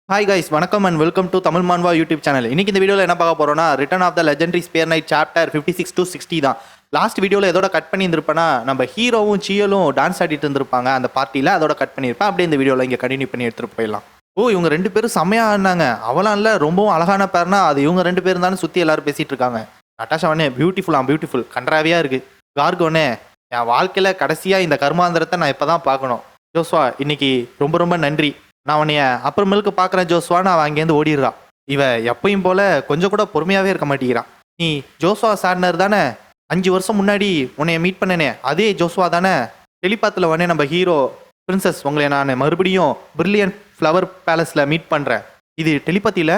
Hi guys, வணக்கம் and welcome to Tamil Manva YouTube channel. இன்னைக்கு இந்த வீடியோவில் என்ன பார்க்க போறோம்னா, return of the legendary spear knight chapter 56 to 60 தான். லாஸ்ட் வீடியோவில் எதோட கட் பண்ணியிருந்திருப்பேன்னா, நம்ம ஹீரோவும் சியலும் டான்ஸ் ஆடிட்டு இருந்திருப்பாங்க அந்த பார்ட்டியில், அதோட கட் பண்ணியிருப்பேன். அப்படியே இந்த வீடியோவில் இங்கே கண்டினியூ பண்ணி எடுத்துகிட்டு போயிடலாம். இவங்க ரெண்டு பேரும் செம்மையா ஆடினாங்க. அவளாம் இல்லை, ரொம்பவும் அழகான பேர்னா அது இவங்க ரெண்டு பேரும் தானே சுற்றி எல்லாரும் பேசிட்டு இருக்காங்க. நட்டாஷாவனே பியூட்டிஃபுல் கன்றாவியாக இருக்கு. கார்கோனே, என் வாழ்க்கையில் கடைசியாக இந்த கர்மாந்திரத்தை நான் இப்போ தான் பார்க்கணும். ஜோஸ்வா, இன்னைக்கு ரொம்ப ரொம்ப நன்றி. நான் உன்னைய அப்புறமேலுக்கு பார்க்குறேன் ஜோஸ்வான்னு அவன் அங்கேருந்து ஓடிடுறான். இவ எப்பயும் போல கொஞ்சம் கூட பொறுமையாகவே இருக்க மாட்டேங்கிறான். நீ ஜோஸ்வா சார்னர் தானே? 5 வருஷம் முன்னாடி உன்னைய மீட் பண்ணனே அதே ஜோஸ்வா தானே? டெலிபாத்தில் உடனே நம்ம ஹீரோ பிரின்சஸ், உங்களை நான் மறுபடியும் பிரில்லியன்ட் ஃப்ளவர் பேலஸில் மீட் பண்ணுறேன். இது டெலிபதியில்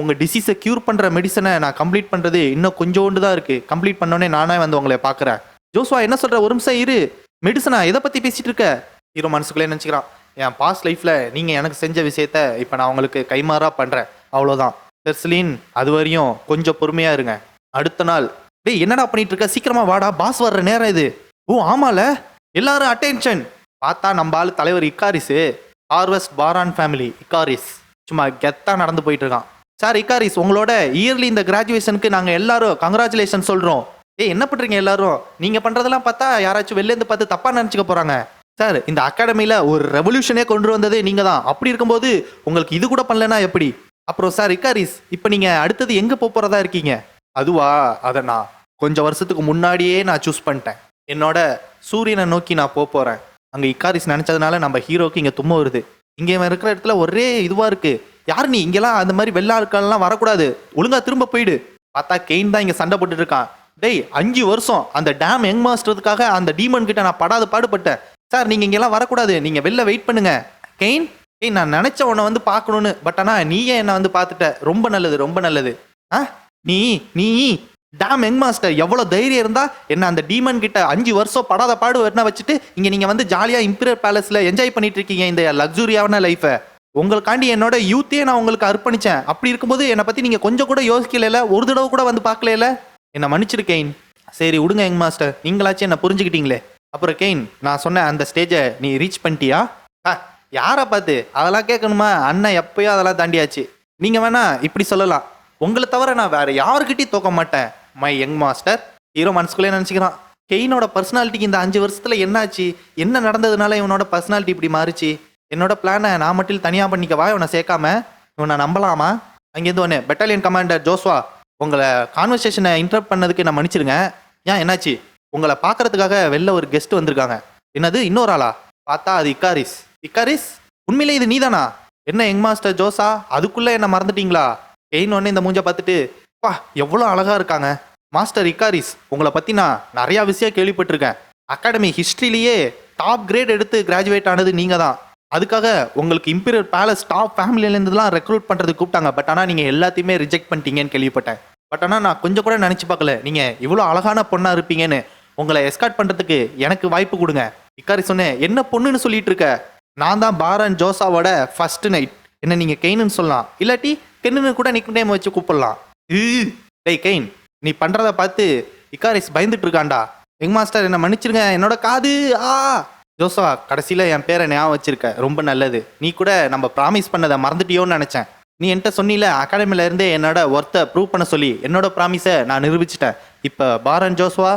உங்கள் டிசீஸை க்யூர் பண்ணுற மெடிசனை நான் கம்ப்ளீட் பண்ணுறது இன்னும் கொஞ்சோண்டு தான் இருக்குது. கம்ப்ளீட் பண்ணோன்னே நானே வந்து உங்களை பார்க்குறேன். ஜோஸ்வா என்ன சொல்கிற? ஒரு நிமிஷம் இரு. மெடிசனா எதை பற்றி பேசிகிட்டு இருக்க? ஹீரோ மனசுக்குள்ளே நினச்சிக்கிறான், என் பாஸ்ட் லைஃப்பில் நீங்கள் எனக்கு செஞ்ச விஷயத்த இப்போ நான் உங்களுக்கு கைமாறாக பண்ணுறேன், அவ்வளோதான். பெர்சலின், அது வரையும் கொஞ்சம் பொறுமையாக இருங்க. அடுத்த நாள், டேய் என்னடா பண்ணிட்டு இருக்க, சீக்கிரமா வாடா, பாஸ் வர்ற நேரம் இது. ஆமால, எல்லாரும் அட்டென்ஷன். பார்த்தா நம்ம ஆள் தலைவர் இக்காரிஸு, ஹார்வெஸ்ட் பாரான் ஃபேமிலி இக்காரிஸ் சும்மா கெத்தா நடந்து போயிட்டு இருக்கான். சார் இக்காரிஸ், உங்களோட இயர்லி இந்த கிராஜுவேஷனுக்கு நாங்கள் எல்லாரும் கங்க்ராச்சுலேஷன் சொல்கிறோம். என்ன பண்ணுறீங்க எல்லாரும்? நீங்கள் பண்ணுறதெல்லாம் பார்த்தா யாராச்சும் வெளிலேருந்து பார்த்து தப்பாக நினச்சிக்க போகிறாங்க. சார், இந்த அகாடமியில் ஒரு ரெவல்யூஷனே கொண்டு வந்ததே நீங்கள் தான். அப்படி இருக்கும்போது உங்களுக்கு இது கூட பண்ணலன்னா எப்படி? அப்புறம் சார் இக்காரிஸ், இப்போ நீங்கள் அடுத்தது எங்கே போகிறதா இருக்கீங்க? அதுவா, அதை நான் கொஞ்சம் வருஷத்துக்கு முன்னாடியே நான் சூஸ் பண்ணிட்டேன். என்னோட சூரியனை நோக்கி நான் போகிறேன். அங்கே இக்காரிஸ் நினச்சதுனால நம்ம ஹீரோக்கு இங்கே தும்ம வருது. இங்கே இருக்கிற இடத்துல ஒரே இதுவாக இருக்குது. யார் நீ? இங்கெல்லாம் அந்த மாதிரி வெள்ளை ஆட்கள்லாம் வரக்கூடாது, ஒழுங்காக திரும்ப போயிடு. பார்த்தா கெயின் தான் இங்கே சண்டை போட்டுட்டு இருக்கான். டேய், 5 வருஷம் அந்த டேம் யங் மாஸ்டருக்காக அந்த டீமன் கிட்ட நான் படாது பாடுபட்டேன். சார், நீங்கள் இங்கெல்லாம் வரக்கூடாது, நீங்கள் வெளில வெயிட் பண்ணுங்க. கெயின், நான் நினச்ச உன்னை வந்து பார்க்கணுன்னு, பட் ஆனால் நீயே என்னை வந்து பார்த்துட்ட. ரொம்ப நல்லது, ரொம்ப நல்லது. நீ நீ டேம் யங் மாஸ்டர், எவ்வளோ தைரியம் இருந்தா என்ன அந்த டீமன் கிட்ட 5 வருஷம் படாத பாடு என்ன வச்சுட்டு இங்கே நீங்கள் வந்து ஜாலியாக இம்பீரியல் பேலஸில் என்ஜாய் பண்ணிட்டு இருக்கீங்க இந்த லக்ஸுரியான லைஃபை. உங்களுக்காண்டி என்னோட யூத்தையே நான் உங்களுக்கு அர்ப்பணித்தேன். அப்படி இருக்கும்போது என்னை பற்றி நீங்கள் கொஞ்சம் கூட யோசிக்கல, ஒரு தடவை கூட வந்து பார்க்கல. என்னை மன்னிச்சிருக்கேன். சரி விடுங்க யங் மாஸ்டர், நீங்களாச்சும் என்னை புரிஞ்சுக்கிட்டீங்களே. அப்புறம் கெயின், நான் சொன்ன அந்த ஸ்டேஜை நீ ரீச் பண்ணிட்டியா? யாரை பார்த்து அதெல்லாம் கேட்கணுமா? அண்ணன் எப்பயோ அதெல்லாம் தாண்டியாச்சு. நீங்கள் வேணா இப்படி சொல்லலாம், உங்களை தவிர நான் வேற யாருக்கிட்டையும் தோக்க மாட்டேன் மை யங் மாஸ்டர். ஹீரோ மனசுக்குள்ளே நினச்சிக்கிறான், கெயினோட பர்சனாலிட்டிக்கு இந்த 5 வருஷத்தில் என்னாச்சு? என்ன நடந்ததுனால இவனோட பர்சனாலிட்டி இப்படி மாறிச்சு? என்னோட பிளானை நான் மட்டும் தனியாக பண்ணிக்கவா? இவனை சேர்க்காம இவனை நம்பலாமா? அங்கேருந்து ஒன்று, பெட்டாலியன் கமாண்டர் ஜோஸ்வா, உங்களை கான்வர்சேஷனை இன்டரப்ட் பண்ணதுக்கு நான் மன்னிச்சிருங்க. ஏன், என்னாச்சு? உங்களை பார்க்கறதுக்காக வெளில ஒரு கெஸ்ட் வந்திருக்காங்க. என்னது, இன்னொரு ஆளா? பார்த்தா அது இக்காரிஸ். இக்காரிஸ், உண்மையிலே இது நீதானா? என்ன யங் மாஸ்டர் ஜோசா, அதுக்குள்ளே என்ன மறந்துட்டீங்களா? கெயின் ஒன்று இந்த மூஞ்ச பார்த்துட்டு, பா எவ்வளோ அழகாக இருக்காங்க. மாஸ்டர் இக்காரிஸ், உங்களை பற்றி நான் நிறையா விஷயம் கேள்விப்பட்டிருக்கேன். அகாடமி ஹிஸ்ட்ரியிலேயே டாப் கிரேட் எடுத்து கிராஜுவேட் ஆனது நீங்கள் தான். அதுக்காக உங்களுக்கு இம்பீரியல் பேலஸ் டாப் ஃபேமிலியிலேருந்துலாம் ரெக்ரூட் பண்ணுறதுக்கு கூப்பிட்டாங்க. பட் ஆனால் நீங்கள் எல்லாத்தையுமே ரிஜெக்ட் பண்ணிட்டீங்கன்னு கேள்விப்பட்டேன். பட் ஆனால் நான் கொஞ்சம் கூட நினச்சி பார்க்கல நீங்கள் இவ்வளோ அழகான பொண்ணாக இருப்பீங்கன்னு. உங்களை எஸ்கார்ட் பண்ணுறதுக்கு எனக்கு வாய்ப்பு கொடுங்க. இக்காரி சொன்னேன், என்ன பொண்ணுன்னு சொல்லிட்டு இருக்க? நான் தான் பாரன் ஜோசாவோட ஃபர்ஸ்ட் நைட். என்ன நீங்கள் கெயின்னு சொல்லலாம், இல்லாட்டி கென்னு கூட நிக் நேம் வச்சு கூப்பிடலாம். டேய் கெயின், நீ பண்ணுறத பார்த்து இக்காரிஸ் பயந்துட்டு இருக்காண்டா. யங் மாஸ்டர், என்ன மன்னிச்சிருங்க, என்னோட காது. ஜோசா, கடைசியில் என் பேரை ஞாபகம் வச்சிருக்க, ரொம்ப நல்லது. நீ கூட நம்ம ப்ராமிஸ் பண்ணதை மறந்துட்டியோன்னு நினச்சேன். நீ என்கிட்ட சொன்னில அகாடமியில் இருந்தே என்னோட ஒர்த்தை ப்ரூவ் பண்ண சொல்லி, என்னோட ப்ராமிஸை நான் நிரூபிச்சிட்டேன். இப்போ பாரன் ஜோஸ்வா,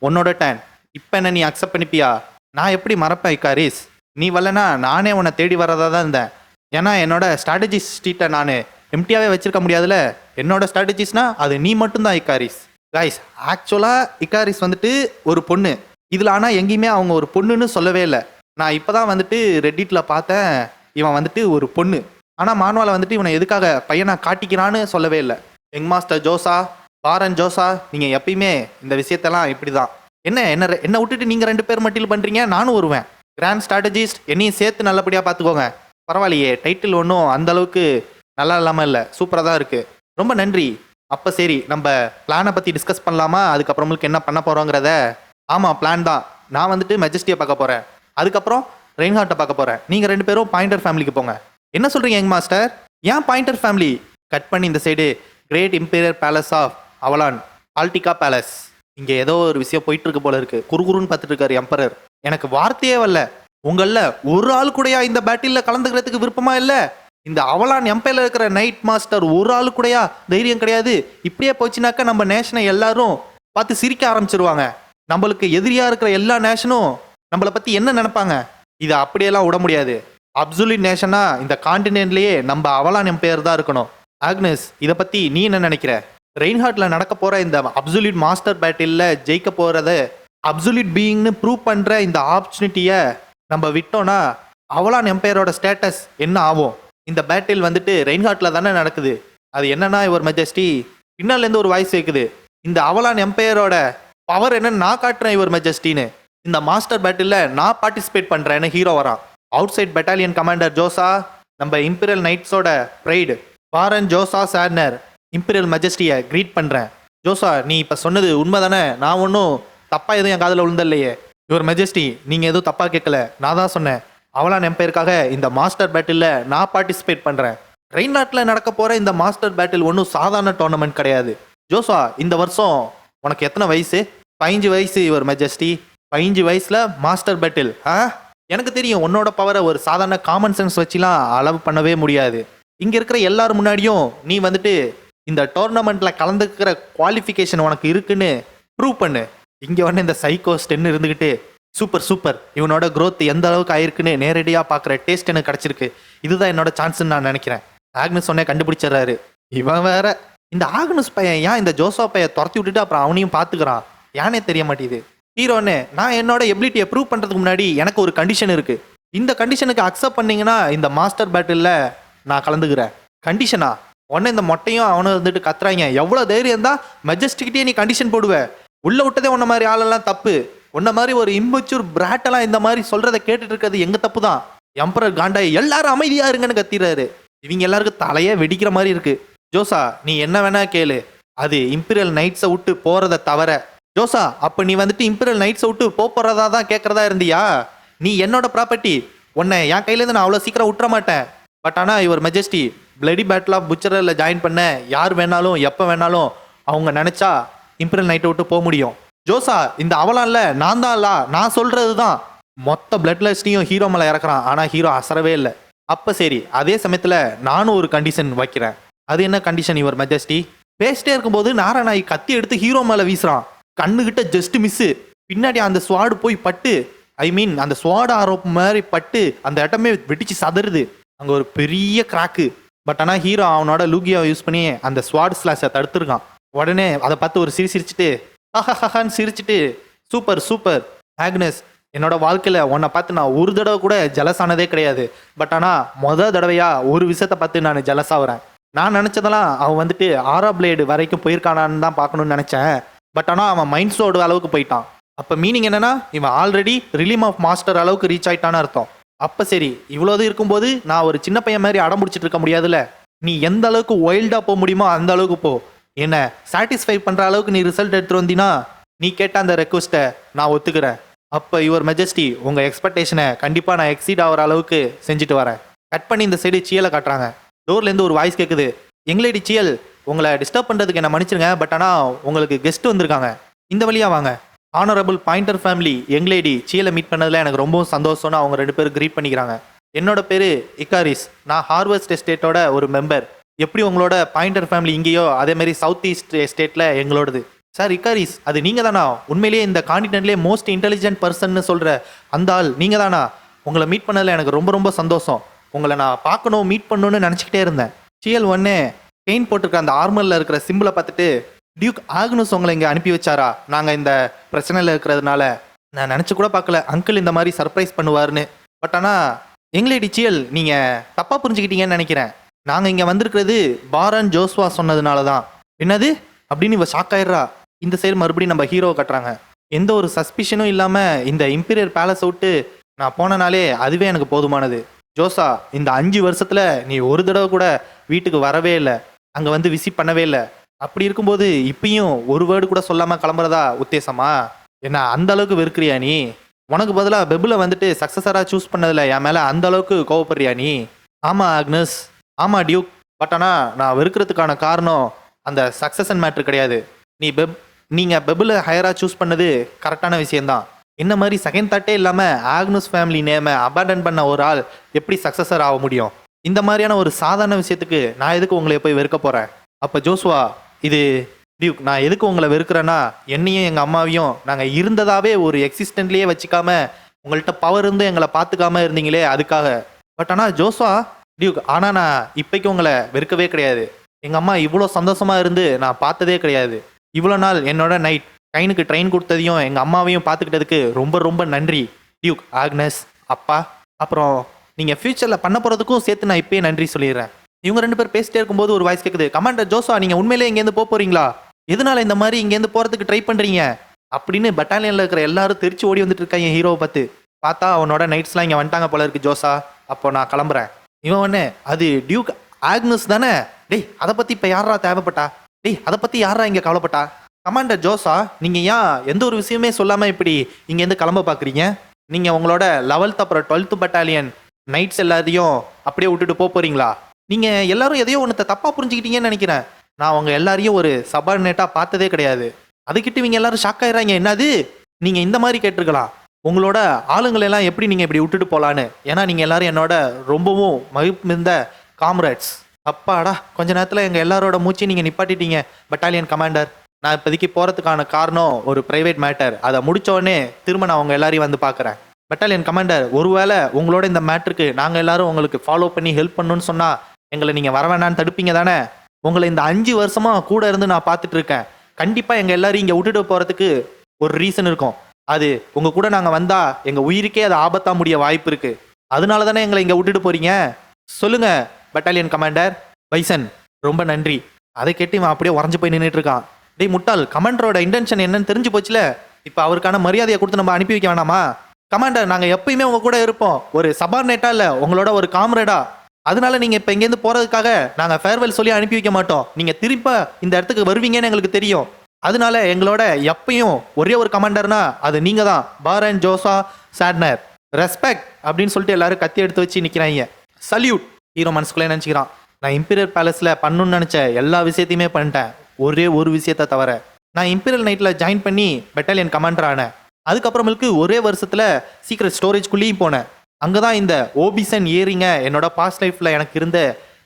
உன்னோட டேன். இப்போ என்ன நீ அக்செப்ட் பண்ணிப்பியா? நான் எப்படி மறப்பேன் இக்காரிஸ்? நீ வரலனா நானே உன்னை தேடி வரதா தான் இருந்தேன். ஏன்னா என்னோட ஸ்ட்ராட்டஜி ஸ்ட்ரீட்டை நான் எம்டியாகவே வச்சிருக்க முடியாதுல்ல. என்னோட ஸ்ட்ராட்டஜிஸ்னா அது நீ மட்டும்தான் இக்காரிஸ். கைஸ், ஆக்சுவலாக இக்காரிஸ் வந்துட்டு ஒரு பொண்ணு. இதில் ஆனால் எங்கேயுமே அவங்க ஒரு பொண்ணுன்னு சொல்லவே இல்லை. நான் இப்போ தான் வந்துட்டு ரெட்டிட்டில் பார்த்தேன், இவன் வந்துட்டு ஒரு பொண்ணு. ஆனால் மான்வாலை வந்துட்டு இவனை எதுக்காக பையனை காட்டிக்கிறான்னு சொல்லவே இல்லை. யங் மாஸ்டர் ஜோசா, பாரன் ஜோசா, நீங்கள் எப்பயுமே இந்த விஷயத்தெல்லாம் இப்படி தான். என்னை விட்டுட்டு நீங்கள் 2 பேர் மட்டும் பண்ணுறீங்க, நானும் வருவேன். கிராண்ட் ஸ்ட்ராட்டஜிஸ்ட், என்னையும் சேர்த்து நல்லபடியாக பார்த்துக்கோங்க. பரவாயில்லையே, டைட்டில் ஒன்றும் அந்த அளவுக்கு நல்லா இல்லாமல் இல்லை, சூப்பராக தான் இருக்குது. ரொம்ப நன்றி. அப்போ சரி, நம்ம பிளானை பற்றி டிஸ்கஸ் பண்ணலாமா? அதுக்கப்புறமேலுக்கு என்ன பண்ண போகிறோங்கிறத. ஆமாம், பிளான் தான். நான் வந்துட்டு மெஜஸ்டியை பார்க்க போகிறேன், அதுக்கப்புறம் ரெயின்ஹார்ட்டை பார்க்க போகிறேன். நீங்கள் 2 பேரும் பாயிண்டர் ஃபேமிலிக்கு போங்க. என்ன சொல்கிறீங்க யங் மாஸ்டர்? ஏன் பாயிண்டர் ஃபேமிலி? கட் பண்ணி இந்த side great imperial palace of Avalon, ஆல்டிகா பேலஸ். இங்கே ஏதோ ஒரு விஷயம் போயிட்டு இருக்கு போல இருக்கு. குறுகுறுன்னு பார்த்துட்டு இருக்காரு எம்பரர். எனக்கு வார்த்தையே வரல. உங்களில் ஒரு ஆள் கூடயா இந்த பேட்டிலில் கலந்துக்கிறதுக்கு விருப்பமா இல்லை? இந்த அவலான் எம்பையர்ல இருக்கிற நைட் மாஸ்டர் ஒரு ஆளு கூடயா தைரியம் கிடையாது. இப்படியே போச்சுனாக்கா நம்ம நேஷனை எல்லாரும் பார்த்து சிரிக்க ஆரம்பிச்சிருவாங்க. நம்மளுக்கு எதிரியா இருக்கிற எல்லா நேஷனும் நம்மளை பத்தி என்ன நினைப்பாங்க? இதை அப்படியெல்லாம் விட முடியாது. அப்சுலிட் நேஷனா இந்த கான்டினென்ட்லயே நம்ம அவலான் எம்பையர் தான் இருக்கணும். ஆக்னஸ், இதை பத்தி நீ என்ன நினைக்கிற? ரெயின்ஹார்ட்ல நடக்க போற இந்த அப்சுலிட் மாஸ்டர் பேட்டில்ல ஜெயிக்க போறத அப்சுலிட் பீயிங்னு ப்ரூவ் பண்ற இந்த ஆப்பர்ச்சுனிட்டியை நம்ம விட்டோம்னா அவலான் எம்பையரோட ஸ்டேட்டஸ் என்ன ஆகும்? இந்த பேட்டில் வந்துட்டு ரெயின்ஹார்ட்ல தானே நடக்குது. அது என்னன்னா யுவர் மெஜஸ்டி, பின்னாலேருந்து ஒரு வாய்ஸ் கேட்குது. இந்த அவலான் எம்பையரோட பவர் என்னன்னு நான் காட்டுறேன் யுவர் மெஜஸ்டின்னு. இந்த மாஸ்டர் பேட்டில்ல நான் பார்ட்டிசிபேட் பண்றேன்னு ஹீரோ வரான். அவுட் சைட் பெட்டாலியன் கமாண்டர் ஜோசா, நம்ம இம்பீரியல் நைட்ஸோட பிரைடு பாரன் ஜோசா சாட்னர் இம்பீரியல் மெஜஸ்டியை கிரீட் பண்றேன். ஜோசா, நீ இப்ப சொன்னது உண்மை தானே? நான் ஒன்றும் தப்பா எதுவும் என் காதில் விழுந்தல்லையே. யுவர் மெஜஸ்டி, நீங்க எதுவும் தப்பா கேட்கல. நான் தான் சொன்னேன் அவலான் எம்பையருக்காக இந்த மாஸ்டர் பேட்டில்ல நான் பார்ட்டிசிபேட் பண்றேன். ரெயின்ஹார்ட்ல நடக்க போற இந்த மாஸ்டர் பேட்டில் ஒன்றும் சாதாரண டோர்னமெண்ட் கிடையாது. ஜோசா, இந்த வருஷம் உனக்கு எத்தனை வயசு? 15 வயசு யுவர் மெஜஸ்டி. 15 வயசுல மாஸ்டர் பேட்டில்? எனக்கு தெரியும் உன்னோட பவரை ஒரு சாதாரண காமன் சென்ஸ் வச்சுலாம் அளவு பண்ணவே முடியாது. இங்க இருக்கிற எல்லாரும் முன்னாடியும் நீ வந்துட்டு இந்த டோர்னமெண்ட்ல கலந்துக்கிற குவாலிஃபிகேஷன் உனக்கு இருக்குன்னு ப்ரூவ் பண்ணு. இங்க வந்து இந்த சைக்கோஸ் 10 இருந்துகிட்டு சூப்பர் சூப்பர், இவனோட growth எந்த அளவுக்கு ஆயிருக்குன்னு நேரடியா பாக்குற டேஸ்ட் எனக்கு கிடைச்சிருக்கு. இதுதான் என்னோட சான்ஸ்ன்னு நான் நினைக்கிறேன். ஆக்னஸ் சொன்னே கண்டுபிடிச்சிடறாரு. இவன் வேற இந்த ஆக்னஸ் பையன் ஏன் இந்த ஜோசா பையன் துரத்தி விட்டுட்டு அப்புறம் அவனையும் பாத்துக்கிறான்? ஏனே தெரிய மாட்டேது. ஹீரோன்னு, நான் என்னோட எபிலிட்டியை ப்ரூவ் பண்றதுக்கு முன்னாடி எனக்கு ஒரு கண்டிஷன் இருக்கு. இந்த கண்டிஷனுக்கு அக்செப்ட் பண்ணீங்கன்னா இந்த மாஸ்டர் பேட்டில்ல நான் கலந்துக்கிறேன். கண்டிஷனா? உடனே இந்த மொட்டையும் அவனை வந்துட்டு கத்துறாங்க. எவ்வளவு தைரியம் தான் மெஜஸ்டிக்கிட்டே நீ கண்டிஷன் போடுவ? உள்ள விட்டதே உன்ன மாதிரி ஆளெல்லாம் தப்பு. உன்ன மாதிரி ஒரு இம்பச்சூர் பிராட்டெல்லாம் இந்த மாதிரி சொல்றதை கேட்டுட்டு இருக்கிறது எங்க தப்பு தான். எம்பரர் காண்டாய் எல்லாரும் அமைதியா இருங்கன்னு கத்திடுறாரு. இவங்க எல்லாருக்கும் தலையே வெடிக்கிற மாதிரி இருக்கு. ஜோசா, நீ என்ன வேணா கேளு, அது இம்பீரியல் நைட்ஸை விட்டு போறதை தவிர. ஜோசா, அப்ப நீ வந்துட்டு இம்பீரியல் நைட்ஸை விட்டு போறதா தான் கேட்கறதா இருந்தியா? நீ என்னோட ப்ராப்பர்ட்டி, உன்னை என் கையிலேருந்து நான் அவ்வளோ சீக்கிரம் விட்டுற மாட்டேன். பட் ஆனால் your majesty, bloody battle of புச்சரில் ஜாயின் பண்ண யார் வேணாலும் எப்போ வேணாலும் அவங்க நினச்சா இம்பீரியல் நைட்டை விட்டு போக முடியும். ஜோசா, இந்த அவலான்ல நான் தான் இல்ல, நான் சொல்றது தான். மொத்த பிளட் லிஸ்ட்டையும் ஹீரோ மேலே இறக்குறான். ஆனால் ஹீரோ அசரவே இல்லை. அப்போ சரி, அதே சமயத்தில் நானும் ஒரு கண்டிஷன் வைக்கிறேன். அது என்ன கண்டிஷன் யுவர் மெஜஸ்டி? பேசிட்டே இருக்கும்போது நாராயணாய் கத்தி எடுத்து ஹீரோ மேலே வீசுறான். கண்ணுகிட்ட ஜஸ்ட் மிஸ்ஸு. பின்னாடி அந்த ஸ்வாடு போய் பட்டு, அந்த ஸ்வாடு ஆரோப் மாதிரி பட்டு அந்த இடமே வெடிச்சு சதறுது. அங்கே ஒரு பெரிய கிராக்கு. பட் ஆனால் ஹீரோ அவனோட லூகியாவை யூஸ் பண்ணி அந்த ஸ்வாட் ஸ்லாஷை தடுத்துருக்கான். உடனே அதை பார்த்து ஒரு சிரிச்சிட்டு ஹஹஹான்னு சிரிச்சிட்டு, சூப்பர் சூப்பர் ஆக்னஸ், என்னோட வாழ்க்கையில் உன்னை பார்த்து நான் ஒரு தடவை கூட ஜலஸ் ஆனதே கிடையாது. பட் ஆனால் தடவையா ஒரு விஷயத்தை பார்த்து நான் ஜலஸ் ஆகுறேன். நான் நினச்சதெல்லாம் அவன் வந்துட்டு ஆரா பிளேடு வரைக்கும் போயிருக்கானான்னு தான் பார்க்கணும்னு நினச்சேன். பட் ஆனால் அவன் மைண்ட் சோடு அளவுக்கு போயிட்டான். அப்போ மீனிங் என்னன்னா, இவன் ஆல்ரெடி ரிலீம் ஆஃப் மாஸ்டர் அளவுக்கு ரீச் ஆயிட்டான்னு அர்த்தம். அப்போ சரி, இவ்வளோது இருக்கும்போது நான் ஒரு சின்ன பையன் மாதிரி அடம் பிடிச்சிட்டு இருக்க முடியாதுல்ல. நீ எந்த அளவுக்கு ஒயில்டாக போக முடியுமோ அந்த அளவுக்கு போ. என்ன சாட்டிஸ்ஃபை பண்ணுற அளவுக்கு நீ ரிசல்ட் எடுத்துட்டு வந்தீங்கன்னா நீ கேட்ட அந்த ரெக்வஸ்ட்டை நான் ஒத்துக்கிறேன். அப்போ யுவர் மெஜஸ்டி, உங்கள் எக்ஸ்பெக்டேஷனை கண்டிப்பாக நான் எக்ஸீட் ஆகிற அளவுக்கு செஞ்சுட்டு வரேன். கட் பண்ணி இந்த சைடு சியலை காட்டுறாங்க. டோர்லேருந்து ஒரு வாய்ஸ் கேட்குது. எங்களேடி சியல், உங்களை டிஸ்டர்ப் பண்ணுறதுக்கு என்ன மன்னிச்சிருங்க. பட் ஆனால் உங்களுக்கு கெஸ்ட் வந்திருக்காங்க, இந்த வழியாக வாங்க. ஆனரபிள் பாயிண்டர் ஃபேமிலி யங்லேடி சியலை மீட் பண்ணதில் எனக்கு ரொம்பவும் சந்தோஷம்னு அவங்க 2 பேரும் கிரீட் பண்ணிக்கிறாங்க. என்னோட பேர் இக்காரிஸ், நான் ஹார்வெஸ்ட் எஸ்டேட்டோட ஒரு மெம்பர். எப்படி உங்களோட பாயிண்டர் ஃபேமிலி இங்கேயோ அதேமாதிரி சவுத் ஈஸ்ட் எஸ்டேட்டில் எங்களோடது. சார் இக்காரிஸ், அது நீங்கள் தானா? உண்மையிலேயே இந்த காண்டினென்ட்லேயே மோஸ்ட் இன்டெலிஜென்ட் பர்சன்னு சொல்கிற அந்த ஆள் நீங்கள் தானா? உங்களை மீட் பண்ணதில் எனக்கு ரொம்ப ரொம்ப சந்தோஷம். உங்களை நான் பார்க்கணும், மீட் பண்ணணும்னு நினச்சிக்கிட்டே இருந்தேன். சியல் ஒன்னே பெயின் போட்டிருக்க அந்த ஆர்மரில் இருக்கிற சிம்பிளை பார்த்துட்டு, டியூக் ஆக்னஸ் உங்களை இங்கே அனுப்பி வச்சாரா? நாங்கள் இந்த பிரச்சனையில் இருக்கிறதுனால நான் நினச்சி கூட பார்க்கல அங்கிள் இந்த மாதிரி சர்ப்ரைஸ் பண்ணுவார்னு. பட் ஆனால் எங்களேடி சியல், நீங்கள் தப்பாக புரிஞ்சுக்கிட்டீங்கன்னு நினைக்கிறேன். நாங்கள் இங்கே வந்திருக்கிறது பாரன் ஜோஸ்வா சொன்னதுனால தான். என்னது அப்படின்னு இவ ஷாக் ஆயிடுறா. இந்த சைடு மறுபடியும் நம்ம ஹீரோவை கட்டுறாங்க. எந்த ஒரு சஸ்பிஷனும் இல்லாமல் இந்த இம்பீரியர் பேலஸை விட்டு நான் போனனாலே அதுவே எனக்கு போதுமானது. ஜோசா, இந்த 5 வருஷத்தில் நீ ஒரு தடவை கூட வீட்டுக்கு வரவே இல்லை, அங்கே வந்து விசிட் பண்ணவே இல்லை. அப்படி இருக்கும்போது இப்பயும் ஒரு வேர்டு கூட சொல்லாமல் கிளம்புறதா உத்தேசமா? என்ன அந்த அளவுக்கு வெறுக்கிறியா நீ? உனக்கு பதிலாக பெபில் வந்துட்டு சக்ஸஸராக சூஸ் பண்ணதில்ல என் மேலே அந்த அளவுக்கு கோவப்படுறியா நீ? ஆமாம் ஆக்னஸ், ஆமாம் டியூக். பட் ஆனால் நான் வெறுக்கிறதுக்கான காரணம் அந்த சக்ஸஸன் மேட்ரு கிடையாது. நீங்கள் பெபில் ஹையராக சூஸ் பண்ணது கரெக்டான விஷயந்தான். என்ன மாதிரி செகண்ட் தாட்டே இல்லாமல் ஆக்னஸ் ஃபேமிலி நேமை அபாண்டன் பண்ண ஒரு ஆள் எப்படி சக்ஸஸர் ஆக முடியும்? இந்த மாதிரியான ஒரு சாதாரண விஷயத்துக்கு நான் எதுக்கு உங்களை போய் வெறுக்க போறேன்? அப்ப ஜோஸ்வா, இது டியூக், நான் எதுக்கு உங்களை வெறுக்கிறேன்னா, என்னையும் எங்க அம்மாவையும் நாங்க இருந்ததாவே ஒரு எக்ஸிஸ்டன்ட்லயே வச்சுக்காம உங்கள்கிட்ட பவர் இருந்து எங்களை பார்த்துக்காம இருந்தீங்களே அதுக்காக. பட் ஆனா ஜோஸ்வா டியூக், ஆனா நான் இப்பைக்கு உங்களை வெறுக்கவே கிடையாது. எங்க அம்மா இவ்வளோ சந்தோஷமா இருந்து நான் பார்த்ததே கிடையாது. இவ்வளோ நாள் என்னோட நைட் ட்ரெயினுக்கு ட்ரெயின் கொடுத்ததையும் எங்க அம்மாவையும் பார்த்துக்கிட்டதுக்கு ரொம்ப ரொம்ப நன்றி டியூக், ஆக்னஸ், அப்பா. அப்புறம் நீங்க ஃபியூச்சர்ல பண்ண போறதுக்கும் சேர்த்து நான் இப்பயே நன்றி சொல்லிடுறேன். இவங்க 2 பேர் பேசிட்டே இருக்கும்போது ஒரு வாய்ஸ் கேட்குது, கமாண்டர் ஜோஸ்வா, நீங்க உண்மையிலே இங்கேருந்து போறீங்களா? எதனால இந்த மாதிரி இங்கேருந்து போறதுக்கு ட்ரை பண்றீங்க அப்படின்னு பட்டாலியன்ல இருக்கிற எல்லாரும் தெரிச்சு ஓடி வந்துட்டு இருக்காங்க ஹீரோவை பார்த்து. பார்த்தா அவனோட நைட்ஸ்லாம் இங்க வந்துட்டாங்க போல இருக்கு ஜோசா. அப்போ நான் கிளம்புறேன். இவன் ஒண்ணு, அது டியூக் ஆக்னஸ் தானே? டேய், அதை பத்தி இப்ப யாரா தேவைப்பட்டா? டேய், அதை பத்தி யாரா இங்க கவலைப்பட்டா? கமாண்டர் ஜோசா, நீங்க ஏன் எந்த ஒரு விஷயமே சொல்லாம இப்படி இங்கேருந்து கிளம்ப பாக்குறீங்க? நீங்க உங்களோட 11th அப்புறம் 12th பட்டாலியன் நைட்ஸ் எல்லாத்தையும் அப்படியே விட்டுட்டு போறீங்களா? நீங்க எல்லாரும் எதையோ ஒன்று தப்பா புரிஞ்சுக்கிட்டீங்கன்னு நினைக்கிறேன். நான் உங்க எல்லாரையும் ஒரு சபார்டினேட்டா பார்த்ததே கிடையாது. அதுக்கிட்ட இவங்க எல்லாரும் ஷாக் ஆயிடுறாங்க. என்னது, நீங்க இந்த மாதிரி கேட்டிருக்கலாம், உங்களோட ஆளுங்களை எல்லாம் எப்படி நீங்க இப்படி விட்டுட்டு போலான்னு. ஏன்னா நீங்க எல்லாரும் என்னோட ரொம்பவும் மகிழ்ப்பு மிகுந்த காம்ரேட்ஸ். அப்பாடா, கொஞ்ச நேரத்துல எங்க எல்லாரோட மூச்சு நீங்க நிப்பாட்டிட்டீங்க பட்டாலியன் கமாண்டர். நான் இப்போதைக்கு போறதுக்கான காரணம் ஒரு பிரைவேட் மேட்டர். அதை முடிச்ச உடனே திரும்ப நான் உங்க எல்லாரையும் வந்து பாக்குறேன். பட்டாலியன் கமாண்டர், ஒருவேளை உங்களோட இந்த மேட்டருக்கு நாங்க எல்லாரும் உங்களுக்கு ஃபாலோ பண்ணி ஹெல்ப் பண்ணணும்னு சொன்னா எங்களை நீங்க வர வேணான்னு தடுப்பீங்க தானே? உங்களை இந்த 5 வருஷமா கூட இருந்து நான் பார்த்துட்டு இருக்கேன். கண்டிப்பா எங்க எல்லாரும் இங்க விட்டுட்டு போறதுக்கு ஒரு ரீசன் இருக்கும். அது உங்க கூட நாங்க வந்தா எங்க உயிருக்கே அது ஆபத்தா முடிய வாய்ப்பு இருக்கு. அதனால தானே எங்களை இங்க விட்டுட்டு போறீங்க? சொல்லுங்க பட்டாலியன் கமாண்டர். பைசன், ரொம்ப நன்றி. அதை கேட்டு இவன் அப்படியே உறைஞ்சு போய் நின்றுட்டு இருக்கான். டேய் முட்டாள், கமாண்டரோட இன்டென்ஷன் என்னன்னு தெரிஞ்சு போச்சுல, இப்ப அவருக்கான மரியாதையை கொடுத்து நம்ம அனுப்பி வைக்க வேணாமா? கமாண்டர், நாங்க எப்பயுமே உங்க கூட இருப்போம். ஒரு சபார்டினேட்டா இல்ல, உங்களோட ஒரு காம்ரேடா. அதனால நீங்க இப்ப இங்கேருந்து போறதுக்காக நாங்க ஃபேர்வெல் சொல்லி அனுப்பி வைக்க மாட்டோம். நீங்க திரும்ப இந்த இடத்துக்கு வருவீங்கன்னு எங்களுக்கு தெரியும். அதனால எங்களோட எப்பயும் ஒரே ஒரு கமாண்டர்னா அது நீங்க தான், பாரன் ஜோசா சாட்னர். ரெஸ்பெக்ட் அப்படின்னு சொல்லிட்டு எல்லாரும் கத்தி எடுத்து வச்சு நிக்கிறாங்க. சல்யூட். ஹீரோ மனசுக்குள்ளே நினைச்சுக்கிறான், நான் இம்பீரியல் பேலஸ்ல பண்ணணும்னு நினைச்ச எல்லா விஷயத்தையுமே பண்ணிட்டேன், ஒரே ஒரு விஷயத்த தவிர. நான் இம்பீரியல் நைட்ல ஜாயின் பண்ணி பெட்டாலியன் கமாண்டர் ஆனேன். அதுக்கப்புறமேலுக்கு ஒரே வருஷத்துல சீக்ரெட் ஸ்டோரேஜ்குள்ளேயும் போனேன். அங்கதான் இந்த ஓபிசன் ஏரிங்க என்னோட பாஸ்ட் லைஃப்ல எனக்கு இருந்த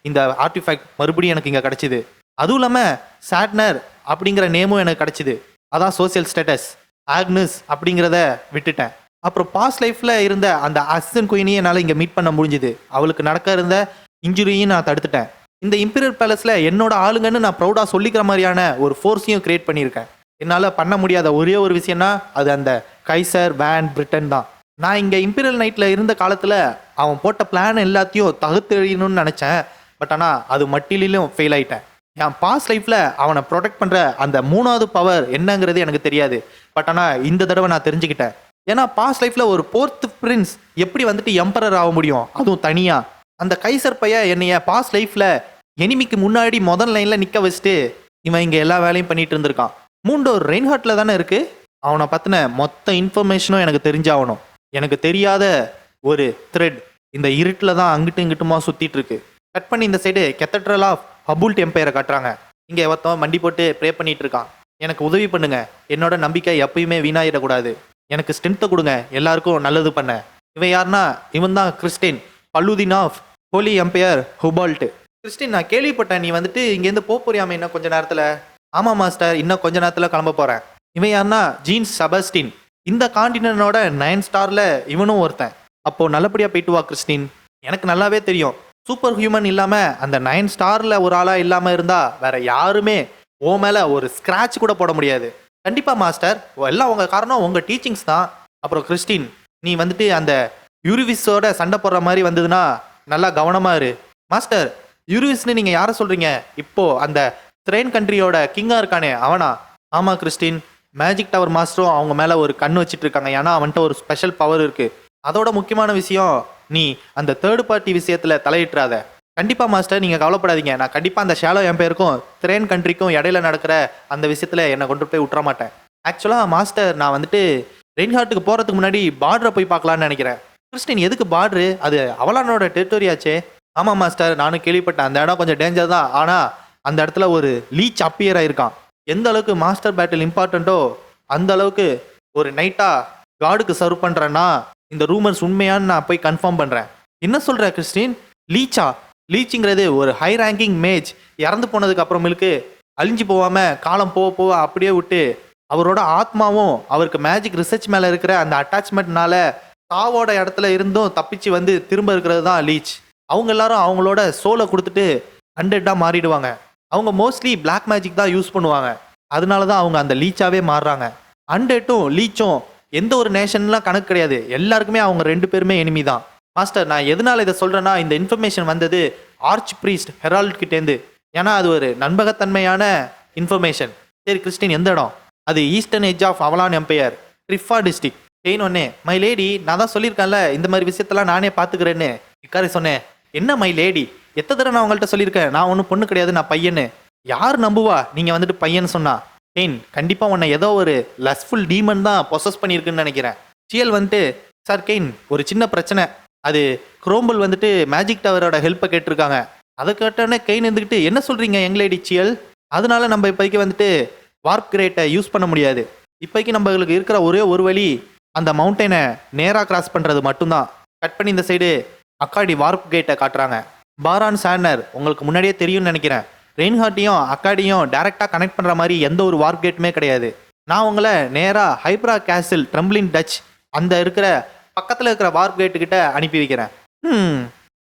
இந்த ஆர்டிஃபேக்ட் மறுபடியும் எனக்கு இங்க கிடைச்சிது. அதுவும் இல்லாம சாட்னர் அப்படிங்கிற நேமும் எனக்கு கிடைச்சிது. அதான் சோசியல் ஸ்டேட்டஸ். ஆக்னஸ் அப்படிங்கிறத விட்டுட்டேன். அப்புறம் பாஸ்ட் லைஃப்ல இருந்த அந்த அசிஸ்டன்ட் குயினையும் என்னால் இங்க மீட் பண்ண முடிஞ்சுது. அவளுக்கு நடக்க இருந்த இன்ஜுரியும் நான் தடுத்துட்டேன். இந்த இம்பீரியல் பேலஸ்ல என்னோட ஆளுங்கன்னு நான் ப்ரௌடா சொல்லிக்கிற மாதிரியான ஒரு ஃபோர்ஸையும் கிரியேட் பண்ணியிருக்கேன். என்னால் பண்ண முடியாத ஒரே ஒரு விஷயம்னா அது அந்த கைசர் வேன் பிரிட்டன் தான். நான் இங்கே இம்பீரியல் நைட்ல இருந்த காலத்தில் அவன் போட்ட பிளான் எல்லாத்தையும் தகுத்தெறியணும்னு நினச்சேன். பட் ஆனால் அது மட்டிலும் ஃபெயில் ஆயிட்டேன். என் பாஸ்ட் லைஃப்ல அவனை ப்ரொடெக்ட் பண்ணுற அந்த 3வது பவர் என்னங்கிறது எனக்கு தெரியாது. பட் ஆனால் இந்த தடவை நான் தெரிஞ்சுக்கிட்டேன். ஏன்னா பாஸ்ட் லைஃப்ல ஒரு 4th பிரின்ஸ் எப்படி வந்துட்டு எம்பரர் ஆக முடியும், அதுவும் தனியா. அந்த கைசர் பைய என்னைய பாஸ்ட் லைஃப்ல எனிமிக்கு முன்னாடி முதல் லைன்ல நிக்க வச்சுட்டு இவன் இங்க எல்லா வேலையும் பண்ணிட்டு இருந்திருக்கான். மூண்டோர் ரெயின்ஹார்ட்ல தானே இருக்கு. அவனை பத்தின மொத்த இன்ஃபர்மேஷனும் எனக்கு தெரிஞ்சாகணும். எனக்கு தெரியாத ஒரு த்ரெட் இந்த இருட்டில் தான் அங்கிட்டும் இங்கிட்டுமா சுத்திட்டு இருக்கு. கட் பண்ணி இந்த சைடு கெத்தட்ரல் ஆஃப் ஹபுல்ட் எம்பையரை காட்டுறாங்க. இங்க ஒருத்தவன் மண்டி போட்டு ப்ரே பண்ணிட்டு இருக்கான். எனக்கு உதவி பண்ணுங்க, என்னோட நம்பிக்கை எப்பயுமே வீணாயிடக்கூடாது, எனக்கு ஸ்ட்ரென்த்தை கொடுங்க, எல்லாருக்கும் நல்லது பண்ண. இவன் யாருன்னா இவன் தான் கிறிஸ்டின் பல்லுதீன் ஆஃப் ஹோலி எம்பையர் ஹுபால்ட். கிறிஸ்டின், நான் கேள்விப்பட்டேன் நீ வந்துட்டு இங்கேருந்து போறியாம இன்னும் கொஞ்ச நேரத்தில். ஆமா மாஸ்டர், இன்னும் கொஞ்ச நேரத்தில் கிளம்ப போறேன். இவன் யாருன்னா ஜீன்ஸ் செபஸ்டின். இந்த காண்டினோட 9 ஸ்டார்ல இவனும் ஒருத்தன். அப்போ நல்லபடியா போயிட்டு வா கிறிஸ்டின். எனக்கு நல்லாவே தெரியும், சூப்பர் ஹியூமன் இல்லாம அந்த 9 ஸ்டார்ல ஒரு ஆளா இல்லாம இருந்தா வேற யாருமே ஓ மேல ஒரு ஸ்கிராட்ச் கூட போட முடியாது. கண்டிப்பா மாஸ்டர், எல்லாம் உங்க காரணம், உங்க டீச்சிங்ஸ் தான். அப்புறம் கிறிஸ்டின், நீ வந்துட்டு அந்த யூரிவிஸோட சண்டை போடுற மாதிரி வந்ததுன்னா நல்லா கவனமா இரு. மாஸ்டர், யூரிவிஸ்னு நீங்க யாரை சொல்றீங்க? இப்போ அந்த த்ரெயின் கண்ட்ரியோட கிங்கா இருக்கானே அவனா? ஆமா கிறிஸ்டின், மேஜிக் டவர் மாஸ்டரும் அவங்க மேல ஒரு கண்ணு வச்சிட்டு இருக்காங்க. ஏன்னா அவன்கிட்ட ஒரு ஸ்பெஷல் பவர் இருக்கு. அதோட முக்கியமான விஷயம், நீ அந்த 3rd பார்ட்டி விஷயத்துல தலையிட்டுறாத. கண்டிப்பா மாஸ்டர், நீங்க கவலைப்படாதீங்க. நான் கண்டிப்பா அந்த ஷாலோ எம்பையருக்கும் த்ரெயின் கண்ட்ரிக்கும் இடையில நடக்கிற அந்த விஷயத்துல என்னை கொண்டு போய் விட்டுற மாட்டேன். ஆக்சுவலா மாஸ்டர், நான் வந்துட்டு ரெயின்ஹார்ட்டுக்கு போறதுக்கு முன்னாடி பார்டரை போய் பார்க்கலான்னு நினைக்கிறேன். கிறிஸ்டின், எதுக்கு பார்டரு? அது அவளானோட டெரிட்டோரியாச்சே. ஆமா மாஸ்டர், நானும் கேள்விப்பட்டேன். அந்த இடம் கொஞ்சம் டேஞ்சர் தான். ஆனா அந்த இடத்துல ஒரு லீச் அப்பியர் ஆயிருக்கான். எந்த அளவுக்கு மாஸ்டர் பேட்டில் இம்பார்ட்டண்ட்டோ அந்த அளவுக்கு ஒரு நைட்டா காடுக்கு சர்வ் பண்றேன்னா இந்த ரூமர்ஸ் உண்மையான்னு நான் போய் கன்ஃபார்ம் பண்றேன். என்ன சொல்ற கிறிஸ்டின்? லீச்சா? லீச்சுங்கிறது ஒரு ஹை ரேங்கிங் மேஜ் இறந்து போனதுக்கு அப்புறமேலுக்கு அழிஞ்சு போகாம காலம் போக போக அப்படியே விட்டு அவரோட ஆத்மாவும் அவருக்கு மேஜிக் ரிசர்ச் மேலே இருக்கிற அந்த அட்டாச்மெண்ட்னால சாவோட இடத்துல இருந்தும் தப்பிச்சு வந்து திரும்ப இருக்கிறது தான் லீச். அவங்க எல்லாரும் அவங்களோட சோலை கொடுத்துட்டு அன்டெட்டாக மாறிடுவாங்க. அவங்க மோஸ்ட்லி பிளாக் மேஜிக் தான் யூஸ் பண்ணுவாங்க. அதனால தான் அவங்க அந்த லீச்சாவே மாறுறாங்க. அன்டெட்டும் லீச்சும் எந்த ஒரு நேஷன்லாம் கணக்கு கிடையாது. எல்லாருக்குமே அவங்க 2 பேருமே எனிமி தான். மாஸ்டர், நான் எதனால இதை சொல்கிறேன்னா, இந்த இன்ஃபர்மேஷன் வந்தது ஆர்ச் ப்ரீஸ்ட் ஹெரால்ட் கிட்டேருந்து. ஏன்னா அது ஒரு நம்பகத்தன்மையான இன்ஃபர்மேஷன். சரி கிறிஸ்டின், எந்த இடம்? அது eastern edge of Avalon empire, ட்ரிஃபா டிஸ்ட்ரிக்ட். பெயின் ஒன்னே, மை லேடி, நான் தான் சொல்லியிருக்கேன்ல இந்த மாதிரி விஷயத்தெல்லாம் நானே பார்த்துக்கிறேன்னு. இக்காரி சொன்னேன், என்ன மை லேடி, எத்தனை தடவை நான் உங்கள்கிட்ட சொல்லியிருக்கேன், நான் ஒன்றும் பொண்ணு கிடையாது, நான் பையன்னு. யார் நம்புவா நீங்கள் வந்துட்டு பையன்னு சொன்னா? பெயின், கண்டிப்பாக உன்னை ஏதோ ஒரு லஸ்ஃபுல் டீமன் தான் பொசஸ் பண்ணியிருக்குன்னு நினைக்கிறேன். சியல் வந்துட்டு, சார் கெயின், ஒரு சின்ன பிரச்சனை. அது குரோம்பிள் வந்துட்டு மேஜிக் டவரோட ஹெல்ப்பை கேட்டிருக்காங்க. அதை கேட்டோன்னே கெயின் இருந்துக்கிட்டு, என்ன சொல்கிறீங்க யங் லேடி சியல்? அதனால நம்ம இப்போதைக்கு வந்துட்டு வார்ப் கிரேட்டை யூஸ் பண்ண முடியாது. இப்போதைக்கு நம்மளுக்கு இருக்கிற ஒரே ஒரு வழி அந்த மவுண்டனை நேராக கிராஸ் பண்ணுறது மட்டும்தான். கட் பண்ணி இந்த சைடு அக்காடி வார்ப் கேட்டை காட்டுறாங்க. பாரான் சாண்டர் உங்களுக்கு முன்னாடியே தெரியும்னு நினைக்கிறேன். ரெயின்ஹார்ட்டையும் அக்காடியும் டேரெக்டாக கனெக்ட் பண்ணுற மாதிரி எந்த ஒரு வார்ப் கேட்டுமே கிடையாது. நான் உங்களை நேராக ஹைப்ரா கேசில் ட்ரம்பிளின் டச் அந்த இருக்கிற பக்கத்தில் இருக்கிற வார்ப் கேட்டுக்கிட்ட அனுப்பி வைக்கிறேன்.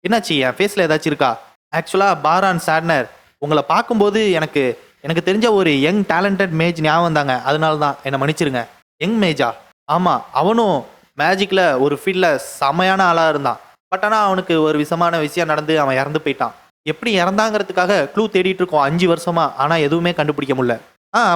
என்னாச்சு, என் ஃபேஸில் ஏதாச்சும் இருக்கா? ஆக்சுவலாக பாரான் சாட்னர், உங்களை பார்க்கும்போது எனக்கு தெரிஞ்ச ஒரு யங் டேலண்டட் மேஜ் ஞாபகம் வந்தாங்க. அதனால தான் என்னை மன்னிச்சிருங்க. யங் மேஜா? ஆமாம், அவனும் மேஜிக்கில் ஒரு ஃபீல்டில் செமையான ஆளாக இருந்தான். பட் ஆனால் அவனுக்கு ஒரு விஷமான விஷயம் நடந்து அவன் இறந்து போயிட்டான். எப்படி இறந்தாங்கிறதுக்காக க்ளூ தேடிட்டு இருக்கோம் 5 வருஷமா, ஆனால் எதுவுமே கண்டுபிடிக்க முடியல.